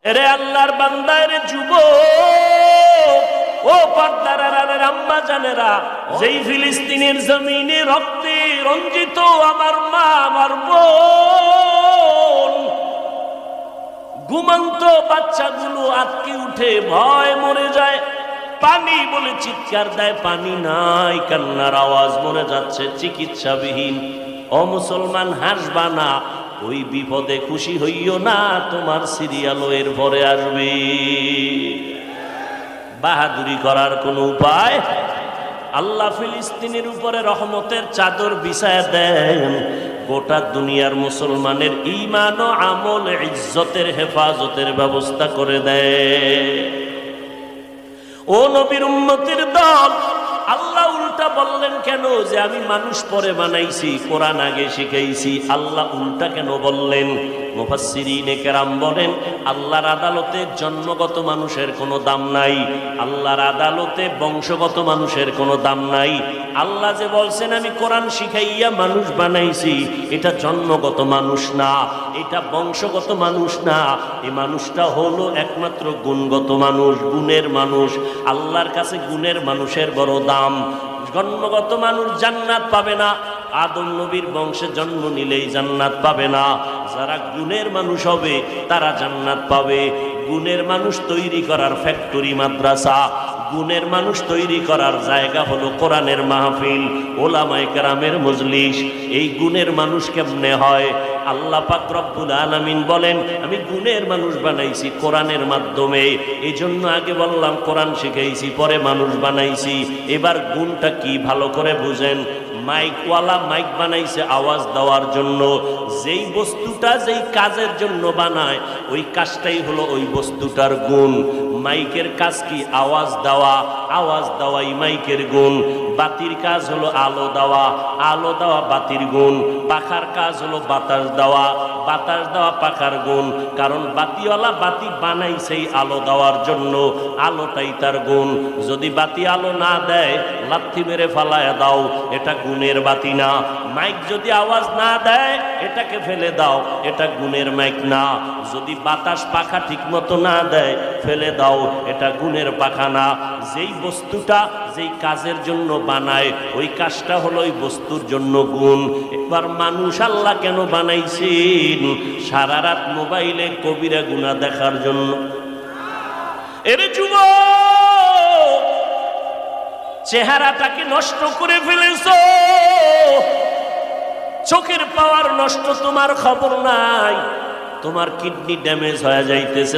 এরে আল্লাহর বান্দা, এরে যুবক, ও পর্দার আড়ালের আম্মা জানেরা, যেই ফিলিস্তিনের জমিনে রক্তে রঞ্জিত আমার মা, আমার বোন, ঘুমন্ত বাচ্চাগুলো আটকে উঠে ভয় মরে যায়, পানি বলে চিৎকার দেয়, পানি নাই, কান্নার আওয়াজ, মরে যাচ্ছে চিকিৎসাবিহীন। ও মুসলমান, হাসবা না, ওই বিপদে খুশি হইও না, তোমার সিরিয়ালও এর পরে আসবে। বাহাদুরি করার কোন উপায়? আল্লাহ ফিলিস্তিনের উপরে রহমতের চাদর বিছায়া দেন, গোটা দুনিয়ার মুসলমানের ঈমান ও আমল ইজ্জতের হেফাজতের ব্যবস্থা করে দেয়। ও নবীর উম্মতের দল, আল্লাহ উল্টা বললেন কেন? যে আমি মানুষ পরে বানাইছি, কোরআন আগে শিখাইছি। আল্লাহ উল্টা কেন বললেন? মুফাসসিরিনে কেরাম বলেন, আল্লাহর আদালতে জন্মগত মানুষের কোনো দাম নাই, আল্লাহর আদালতে বংশগত মানুষের কোনো দাম নাই। আল্লাহ যে বলছেন আমি কোরআন শিখাইয়া মানুষ বানাইছি, এটা জন্মগত মানুষ না, এটা বংশগত মানুষ না, এই মানুষটা হলো একমাত্র গুণগত মানুষ, গুণের মানুষ। আল্লাহর কাছে গুণের মানুষের বড় দাম। জন্মগত মানুষ জান্নাত পাবে না, আদম নবীর বংশে জন্ম নিলেই জান্নাত পাবে না। যারা গুণের মানুষ হবে তারা জান্নাত পাবে। গুণের মানুষ তৈরি করার ফ্যাক্টরি মাদ্রাসা, গুণের মানুষ তৈরি করার জায়গা হলো কোরআনের মাহফিল, ওলামায়ে কেরামের মজলিস। এই গুণের মানুষ কেমনে হয়? আল্লাহ পাক রব্বুল আলামিন বলেন আমি গুণের মানুষ বানাইছি কোরআনের মাধ্যমে। এই জন্য আগে বললাম কোরআন শিখাইছি, পরে মানুষ বানাইছি। এবার গুণটা কি ভালো করে বুঝেন। মাইকওয়ালা মাইক বানাইছে আওয়াজ দেওয়ার জন্য। যেই বস্তুটা যেই কাজের জন্য বানায়, ওই কাজটাই হলো ওই বস্তুটার গুণ। মাইকের কাজ কি? আওয়াজ দেওয়া, আওয়াজ দেওয়াই মাইকের গুণ। বাতির কাজ হলো আলো দেওয়া, আলো দেওয়া বাতির গুণ। পাখার কাজ হলো বাতাস দেওয়া, বাতাস দেওয়া পাখার গুণ। কারণ বাতিওয়ালা বাতি বানাইছেই আলো দেওয়ার জন্য, আলোটাই তার গুণ। যদি বাতি আলো না দেয়, লাথি মেরে ফালায় দাও, এটা গুণের বাতি না। মাইক যদি আওয়াজ না দেয়, এটাকে ফেলে দাও, এটা গুণের মাইক না। যদি বাতাস পাখা ঠিক মতো না দেয়, ফেলে দাও, এটা গুণের পাখা না। যেই বস্তুটা যেই কাজের জন্য বানায়, ওই কাজটা হলো ওই বস্তুর জন্য গুণ। এবার মানুষ আল্লাহ কেন বানাইছেন? সারা রাত মোবাইলে কবিরা গুনাহ দেখার জন্য। এর যুবক, চেহারাটাকে নষ্ট করে ফেলেছো, চোখের পাওয়ার নষ্ট, তোমার খবর নাই। তোমার কিডনি ড্যামেজ হয়ে যাইতেছে।